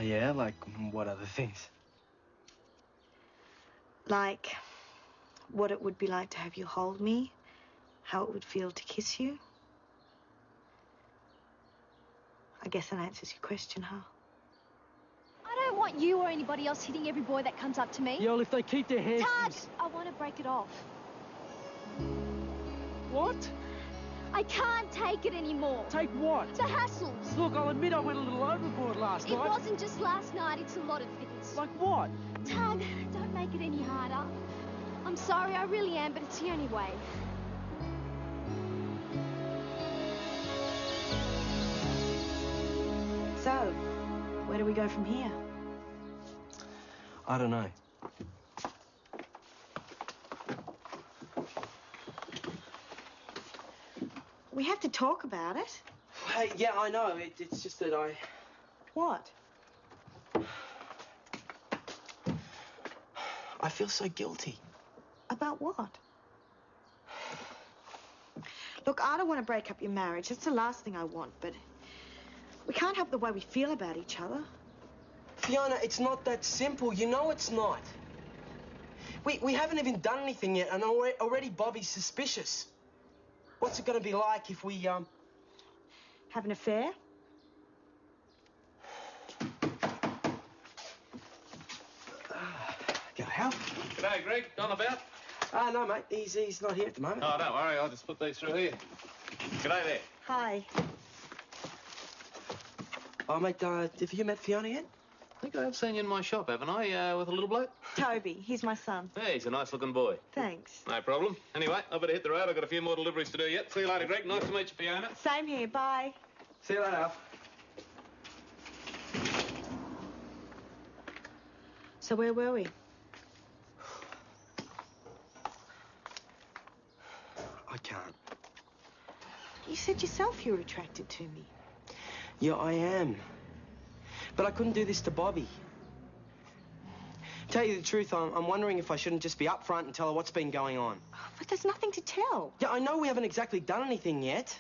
yeah? Like, what other things? Like what it would be like to have you hold me, how it would feel to kiss you. I guess that answers your question, huh? I don't want you or anybody else hitting every boy that comes up to me. Yeah, well, if they keep their hands... Tug! I want to break it off. What? I can't take it anymore. Take what? The hassles. Look, I'll admit I went a little overboard last night. It wasn't just last night, it's a lot of things. Like what? Tug, don't make it any harder. I'm sorry, I really am, but it's the only way. So, where do we go from here? I don't know. We have to talk about it. Hey, yeah, I know. It's just that I... What? I feel so guilty. About what? Look, I don't want to break up your marriage. That's the last thing I want, but we can't help the way we feel about each other. Fiona, it's not that simple. You know it's not. We haven't even done anything yet, and already Bobby's suspicious. What's it going to be like if we, Have an affair? Can I help? G'day, Greg. Don about? No, mate. He's not here at the moment. Oh, don't worry. I'll just put these through here. G'day there. Hi. Oh, mate, have you met Fiona yet? I think I have seen you in my shop, haven't I, with a little bloke? Toby. He's my son. Hey, he's a nice-looking boy. Thanks. No problem. Anyway, I better hit the road. I've got a few more deliveries to do yet. See you later, Greg. Nice to meet you, Fiona. Same here. Bye. See you later, Alf. So where were we? I can't. You said yourself you were attracted to me. Yeah, I am. But I couldn't do this to Bobby. Tell you the truth, I'm wondering if I shouldn't just be upfront and tell her what's been going on. But there's nothing to tell. Yeah, I know we haven't exactly done anything yet.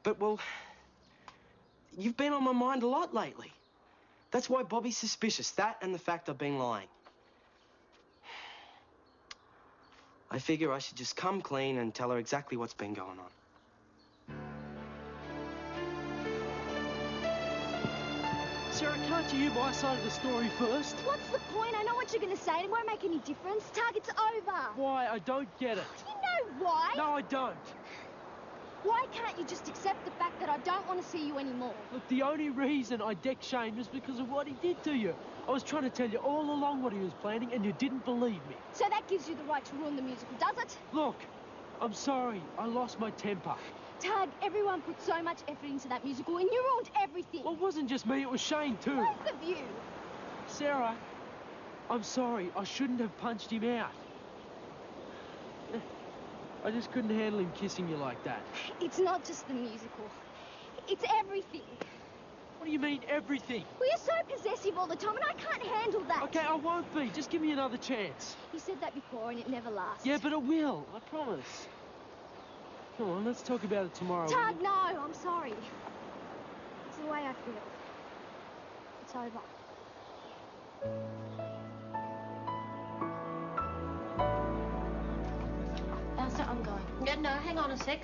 But, well, you've been on my mind a lot lately. That's why Bobby's suspicious. That and the fact I've been lying. I figure I should just come clean and tell her exactly what's been going on. Sarah, can't you hear my side of the story first? What's the point? I know what you're going to say, and it won't make any difference. Tug, it's over. Why? I don't get it. You know why? No, I don't. Why can't you just accept the fact that I don't want to see you anymore? Look, the only reason I decked Shane was because of what he did to you. I was trying to tell you all along what he was planning, and you didn't believe me. So that gives you the right to ruin the musical, does it? Look, I'm sorry. I lost my temper. Tug, everyone put so much effort into that musical, and you ruined everything. Well, it wasn't just me, it was Shane too. Both of you. Sarah, I'm sorry. I shouldn't have punched him out. I just couldn't handle him kissing you like that. It's not just the musical. It's everything. What do you mean, everything? Well, you're so possessive all the time, and I can't handle that. Okay, I won't be. Just give me another chance. You said that before, and it never lasts. Yeah, but it will. I promise. Come on, let's talk about it tomorrow. Tug, no, I'm sorry. It's the way I feel. It's over. Ailsa, I'm going. No, hang on a sec.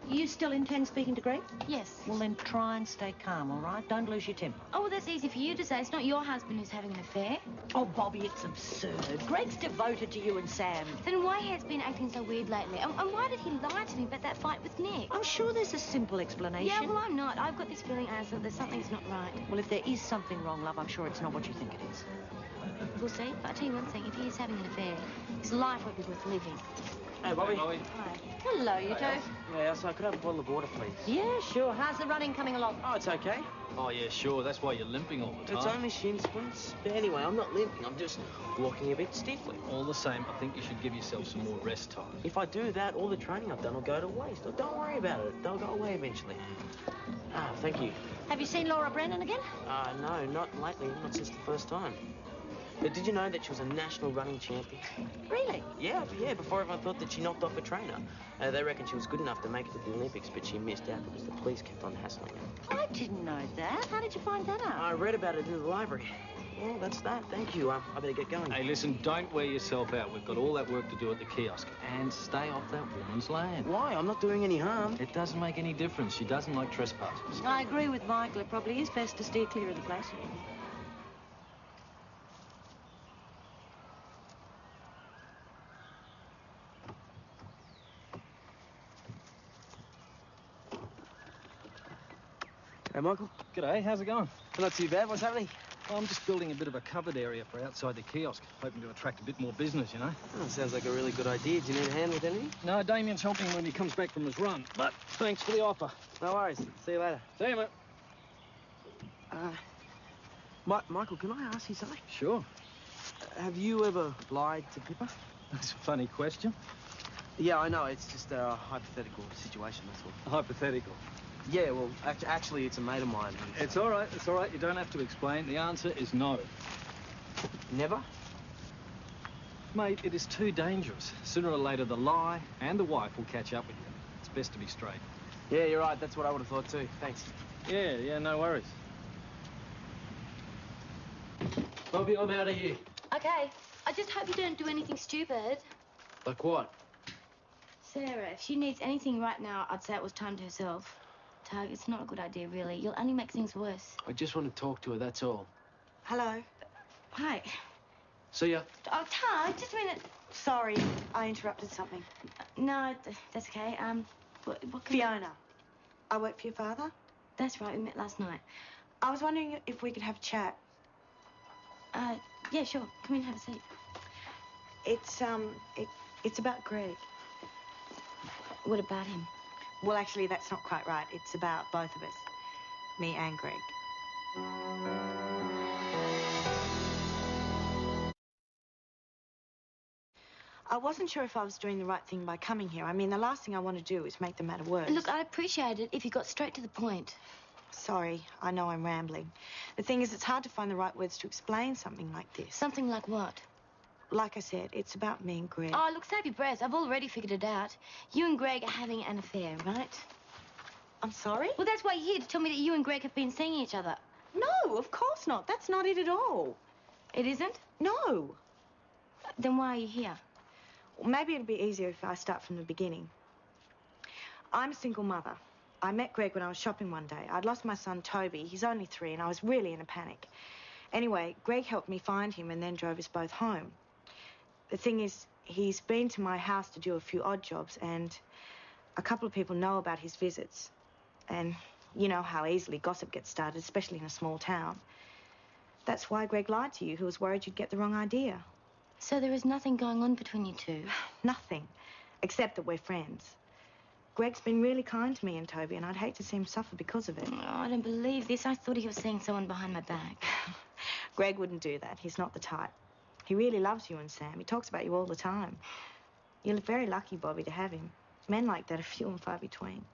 You still intend speaking to Greg? Yes. Well, then try and stay calm, all right? Don't lose your temper. Oh, well, that's easy for you to say. It's not your husband who's having an affair. Oh, Bobby, it's absurd. Greg's devoted to you and Sam. Then why has been acting so weird lately? And why did he lie to me about that fight with Nick? I'm sure there's a simple explanation. Yeah, well, I'm not. I've got this feeling, Ailsa, that something's not right. Well, if there is something wrong, love, I'm sure it's not what you think it is. We'll see. But I'll tell you one thing. If he is having an affair, his life won't be worth living. Hey, Bobby. Hi. Hello, you two. Yeah, so I could have a bottle of water, please. Yeah, sure. How's the running coming along? Oh, it's okay. Oh, yeah, sure. That's why you're limping all the time. It's only shin splints. But anyway, I'm not limping. I'm just walking a bit stiffly. All the same, I think you should give yourself some more rest time. If I do that, all the training I've done will go to waste. Don't worry about it. They'll go away eventually. Ah, thank you. Have you seen Laura Brennan again? No, not lately. Not since the first time. But did you know that she was a national running champion? Really? Yeah, before everyone thought that she knocked off a trainer. They reckon she was good enough to make it to the Olympics, but she missed out because the police kept on hassling her. I didn't know that. How did you find that out? I read about it in the library. Well, that's that. Thank you. I better get going. Hey, listen, don't wear yourself out. We've got all that work to do at the kiosk. And stay off that woman's land. Why? I'm not doing any harm. It doesn't make any difference. She doesn't like trespassers. I agree with Michael. It probably is best to steer clear of the place. Hey, Michael. G'day, how's it going? Not too bad. What's happening? Well, I'm just building a bit of a covered area for outside the kiosk, hoping to attract a bit more business, you know? Oh, sounds like a really good idea. Do you need a hand with anything? No, Damien's helping when he comes back from his run, but thanks for the offer. No worries. See you later. See you, mate. Michael, can I ask you something? Sure. Have you ever lied to Pippa? That's a funny question. Yeah, I know. It's just a hypothetical situation, that's all. Hypothetical. Yeah, well, actually, it's a mate of mine. It's all right, it's all right. You don't have to explain. The answer is no. Never? Mate, it is too dangerous. Sooner or later, the lie and the wife will catch up with you. It's best to be straight. Yeah, you're right. That's what I would have thought too. Thanks. Yeah, no worries. Bobby, I'm out of here. Okay. I just hope you don't do anything stupid. Like what? Sarah, if she needs anything right now, I'd say it was time to herself. Tug, it's not a good idea, really. You'll only make things worse. I just want to talk to her, that's all. Hello. Hi. See ya. Oh, Tug, just a minute. Sorry, I interrupted something. No, that's okay. What can Fiona, I work for your father. That's right, we met last night. I was wondering if we could have a chat. Yeah, sure. Come in, have a seat. It's about Greg. What about him? Well, actually, that's not quite right. It's about both of us, me and Greg. I wasn't sure if I was doing the right thing by coming here. I mean, the last thing I want to do is make the matter worse. Look, I'd appreciate it if you got straight to the point. Sorry, I know I'm rambling. The thing is, it's hard to find the right words to explain something like this. Something like what? Like I said, it's about me and Greg. Oh, look, save your breath. I've already figured it out. You and Greg are having an affair, right? I'm sorry? Well, that's why you're here, to tell me that you and Greg have been seeing each other. No, of course not. That's not it at all. It isn't? No. Then why are you here? Well, maybe it'd be easier if I start from the beginning. I'm a single mother. I met Greg when I was shopping one day. I'd lost my son, Toby. He's only 3, and I was really in a panic. Anyway, Greg helped me find him and then drove us both home. The thing is, he's been to my house to do a few odd jobs, and a couple of people know about his visits. And you know how easily gossip gets started, especially in a small town. That's why Greg lied to you, who was worried you'd get the wrong idea. So there is nothing going on between you two? Nothing, except that we're friends. Greg's been really kind to me and Toby, and I'd hate to see him suffer because of it. Oh, I don't believe this. I thought he was seeing someone behind my back. Greg wouldn't do that. He's not the type. He really loves you and Sam. He talks about you all the time. You're very lucky, Bobby, to have him. Men like that are few and far between.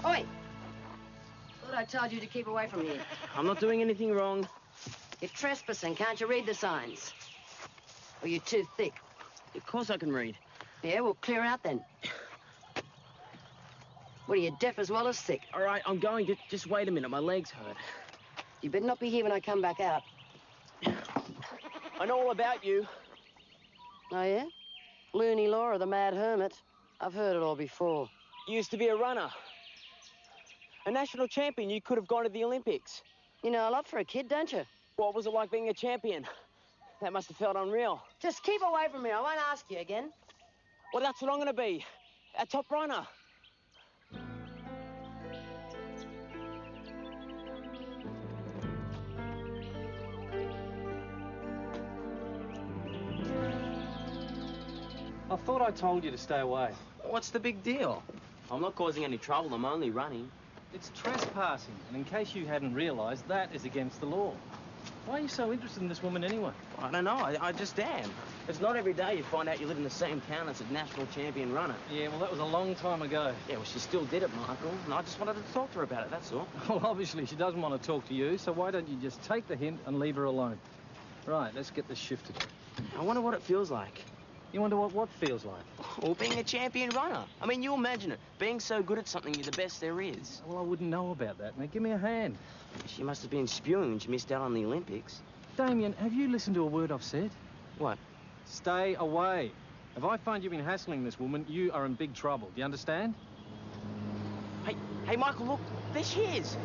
Oi! Thought I told you to keep away from here. I'm not doing anything wrong. You're trespassing. Can't you read the signs? Or you're too thick? Of course I can read. Yeah, we'll clear out then. What, are you deaf as well as thick? All right, I'm going. Just wait a minute. My legs hurt. You better not be here when I come back out. I know all about you. Oh, yeah? Loony Laura, the mad hermit. I've heard it all before. You used to be a runner. A national champion. You could have gone to the Olympics. You know a lot for a kid, don't you? What was it like being a champion? That must have felt unreal. Just keep away from me. I won't ask you again. Well, that's what I'm going to be. A top runner. I thought I told you to stay away. What's the big deal? I'm not causing any trouble. I'm only running. It's trespassing, and in case you hadn't realised, that is against the law. Why are you so interested in this woman anyway? I don't know. I just am. It's not every day you find out you live in the same town as a national champion runner. Yeah, well, that was a long time ago. Yeah, well, she still did it, Michael. And I just wanted to talk to her about it, that's all. Well, obviously she doesn't want to talk to you, so why don't you just take the hint and leave her alone? Right, let's get this shifted. I wonder what it feels like. You wonder what feels like? Well, being a champion runner. I mean, you imagine it. Being so good at something you're the best there is. Well, I wouldn't know about that. Now, give me a hand. She must have been spewing when she missed out on the Olympics. Damien, have you listened to a word I've said? What? Stay away. If I find you've been hassling this woman, you are in big trouble. Do you understand? Hey, Michael, look. There she is.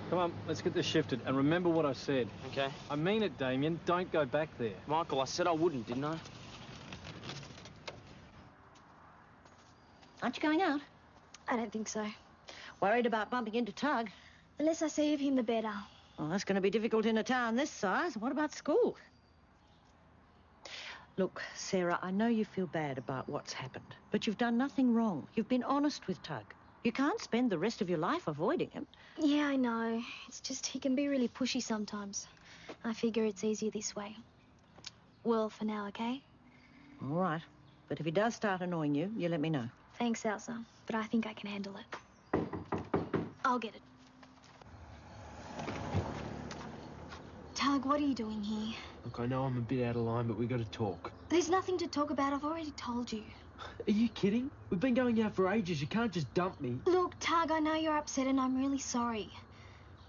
Come on, let's get this shifted. And remember what I said. Okay. I mean it, Damien. Don't go back there. Michael, I said I wouldn't, didn't I? Aren't you going out? I don't think so. Worried about bumping into Tug? The less I see of him, the better. Well, that's going to be difficult in a town this size. What about school? Look, Sarah, I know you feel bad about what's happened, but you've done nothing wrong. You've been honest with Tug. You can't spend the rest of your life avoiding him. Yeah, I know. It's just he can be really pushy sometimes. I figure it's easier this way. Well, for now, okay? All right. But if he does start annoying you, you let me know. Thanks, Ailsa, but I think I can handle it. I'll get it. Tug, what are you doing here? Look, I know I'm a bit out of line, but we got to talk. There's nothing to talk about. I've already told you. Are you kidding? We've been going out for ages. You can't just dump me. Look, Tug, I know you're upset and I'm really sorry.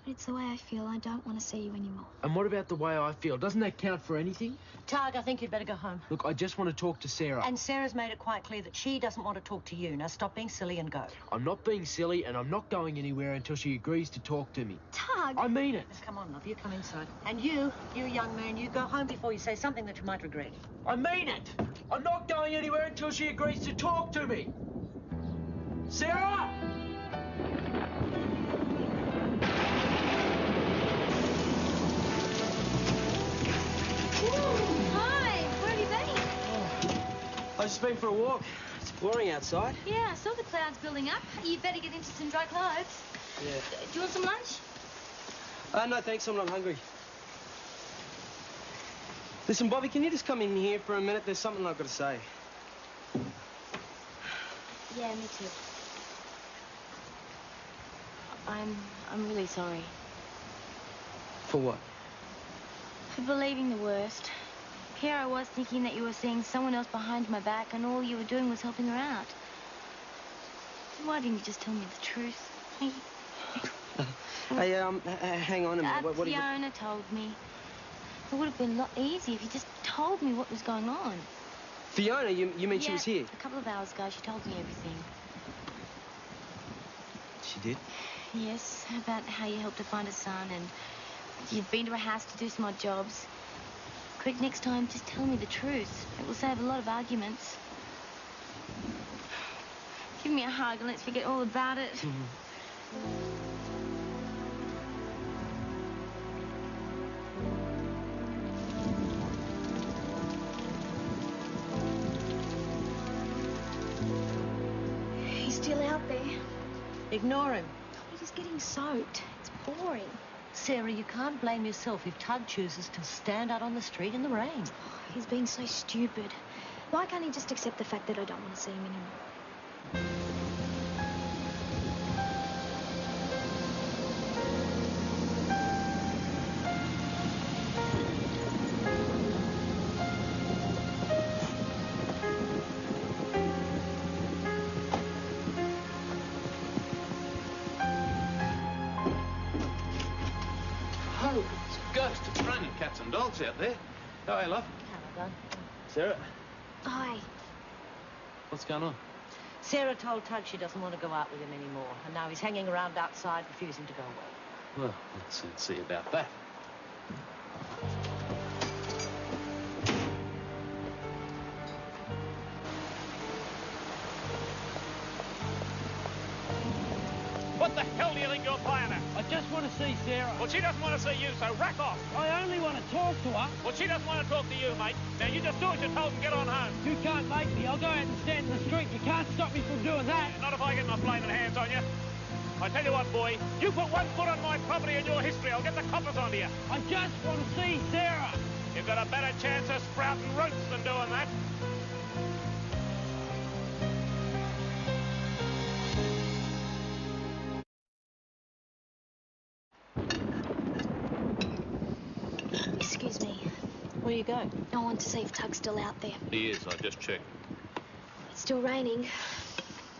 But it's the way I feel. I don't want to see you anymore. And what about the way I feel? Doesn't that count for anything? Tug, I think you'd better go home. Look, I just want to talk to Sarah. And Sarah's made it quite clear that she doesn't want to talk to you. Now stop being silly and go. I'm not being silly and I'm not going anywhere until she agrees to talk to me. Tug! I mean it. Come on, love, you come inside. And you young man, you go home before you say something that you might regret. I mean it. I'm not going anywhere until she agrees to talk to me. Sarah! Hi, where have you been? I've just been for a walk. It's pouring outside. Yeah, I saw the clouds building up. You better get into some dry clothes. Yeah. Do you want some lunch? No, thanks. I'm not hungry. Listen, Bobby, can you just come in here for a minute? There's something I've got to say. Yeah, me too. I'm really sorry. For what? For believing the worst. Here I was thinking that you were seeing someone else behind my back and all you were doing was helping her out. Why didn't you just tell me the truth? Hey, hang on a minute. What Fiona told me. It would have been a lot easier if you just told me what was going on. Fiona, you mean she was here? A couple of hours ago, she told me everything. She did? Yes, about how you helped her find her son and you've been to her house to do some odd jobs. Quick, next time, just tell me the truth. It will save a lot of arguments. Give me a hug and let's forget all about it. He's still out there. Ignore him. He's just getting soaked. It's boring. Sarah, you can't blame yourself if Tug chooses to stand out on the street in the rain. He's being so stupid. Why can't he just accept the fact that I don't want to see him anymore? Oh, it's a ghost. It's raining cats and dogs out there. Oh, hey, love. Hello, Sarah, Hi. what's going on? Sarah told Tug she doesn't want to go out with him anymore, and now he's hanging around outside, refusing to go away. Well, let's see about that. What the hell do you think you're playing at? I just want to see Sarah. Well, she doesn't want to see you, so rack off. I only want to talk to her. Well, she doesn't want to talk to you, mate. Now, you just do as you're told and get on home. You can't make me. I'll go out and stand in the street. You can't stop me from doing that. Not if I get my flaming hands on you. I tell you what, boy, you put one foot on my property in your history, I'll get the coppers onto you. I just want to see Sarah. got a better chance of sprouting roots than doing that. Excuse me. Where are you going? I want to see if Tug's still out there. He is, I just checked. It's still raining.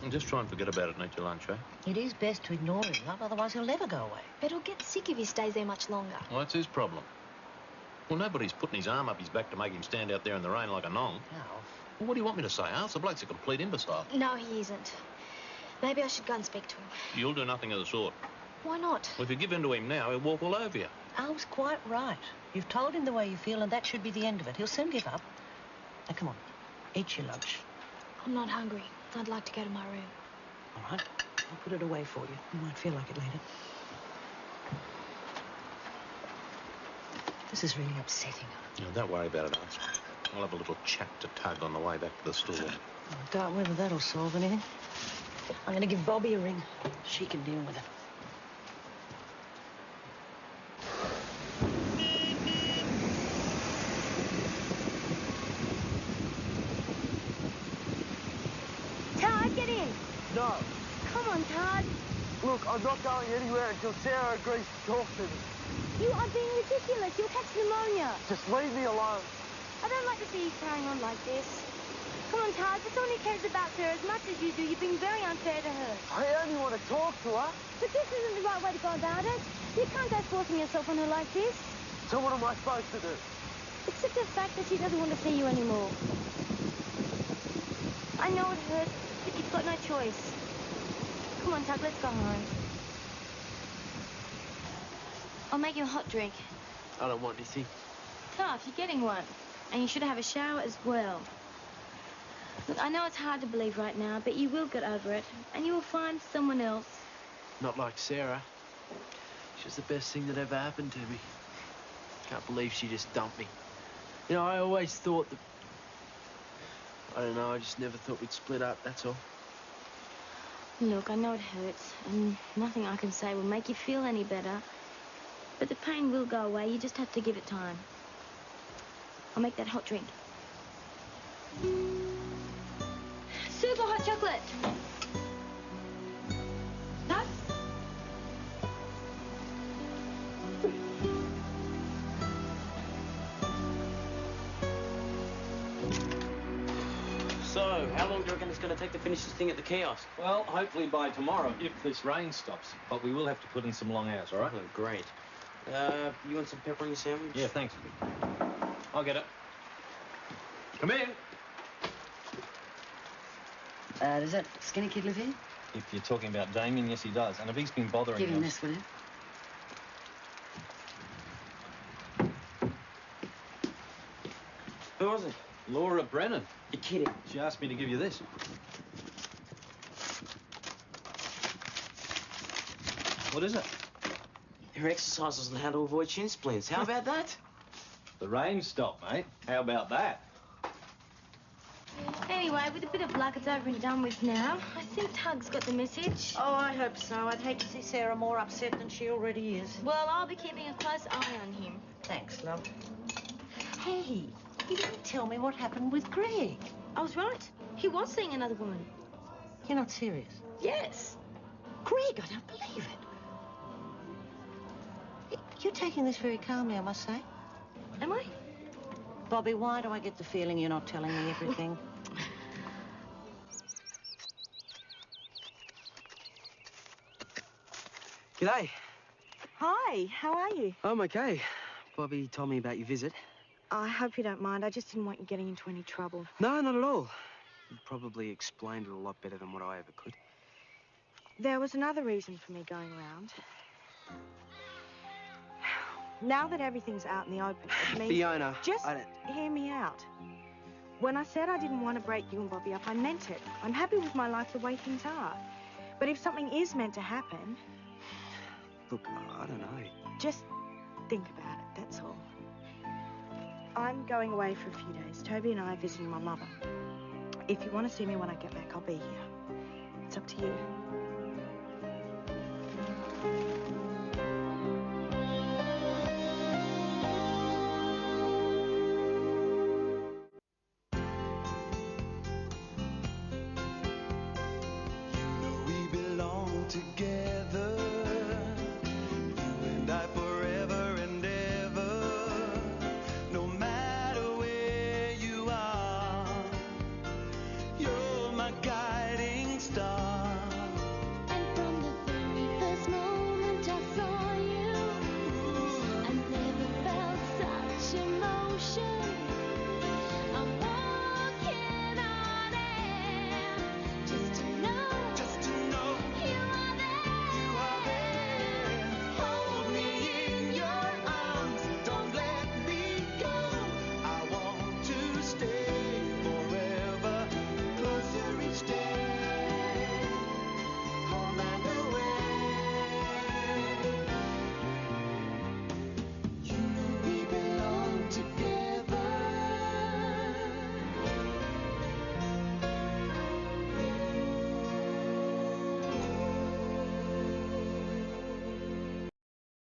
And just try and forget about it and eat your lunch, eh? It is best to ignore him, love, otherwise he'll never go away. But he'll get sick if he stays there much longer. Well, that's his problem. Well, nobody's putting his arm up his back to make him stand out there in the rain like a nong. No. Well, what do you want me to say, Ailsa? The bloke's a complete imbecile. No, he isn't. Maybe I should go and speak to him. You'll do nothing of the sort. Why not? Well, if you give in to him now, he'll walk all over you. Al's quite right. You've told him the way you feel, and that should be the end of it. He'll soon give up. Now, come on. Eat your lunch. I'm not hungry. I'd like to go to my room. All right. I'll put it away for you. You might feel like it later. This is really upsetting. No, don't worry about it, Ailsa. I'll have a little chat to Tug on the way back to the store. I doubt whether that'll solve anything. I'm going to give Bobby a ring. She can deal with it. Todd, get in. No. Come on, Todd. Look, I'm not going anywhere until Sarah agrees to talk to me. You are being ridiculous. You'll catch pneumonia. Just leave me alone. I don't like to see you carrying on like this. Come on, Todd. If someone who cares about Sarah as much as you do, you're being very unfair to her. I only want to talk to her. But this isn't the right way to go about it. You can't go forcing yourself on her like this. So what am I supposed to do? Accept the fact that she doesn't want to see you anymore. I know it hurts, but you've got no choice. Come on, Tug, let's go home. I'll make you a hot drink. I don't want anything. Tough, you're getting one. And you should have a shower as well. Look, I know it's hard to believe right now, but you will get over it. And you will find someone else. Not like Sarah. She's the best thing that ever happened to me. Can't believe she just dumped me. You know, I always thought that... I don't know, I just never thought we'd split up, that's all. Look, I know it hurts, and nothing I can say will make you feel any better. But the pain will go away. You just have to give it time. I'll make that hot drink. Super hot chocolate. Tug? So, how long do you reckon it's going to take to finish this thing at the kiosk? Well, hopefully by tomorrow, if this rain stops. But we will have to put in some long hours, all right? Oh, great. You want some pepper on your sandwich? Yeah, thanks. I'll get it. Come in. Does that skinny kid live here? If you're talking about Damien, yes, he does. And if he's been bothering Give him us... this, will you? Who was it? Laura Brennan. You're kidding. She asked me to give you this. What is it? Her exercises on how to avoid shin splints. How about that? The rain stopped, mate. How about that? Anyway, with a bit of luck, it's over and done with now. I think Tug's got the message. Oh, I hope so. I'd hate to see Sarah more upset than she already is. Well, I'll be keeping a close eye on him. Thanks, love. Hey, you didn't tell me what happened with Greg. I was right. He was seeing another woman. You're not serious? Yes. Greg, I don't believe it. You're taking this very calmly, I must say. Am I? Bobby, why do I get the feeling you're not telling me everything? G'day. Hi, how are you? I'm okay. Bobby told me about your visit. I hope you don't mind. I just didn't want you getting into any trouble. No, not at all. You probably explained it a lot better than what I ever could. There was another reason for me going around. Now that everything's out in the open, it means... Fiona, just hear me out. When I said I didn't want to break you and Bobby up, I meant it. I'm happy with my life the way things are. But if something is meant to happen... Look, I don't know. Just think about it, that's all. I'm going away for a few days. Toby and I are visiting my mother. If you want to see me when I get back, I'll be here. It's up to you. together.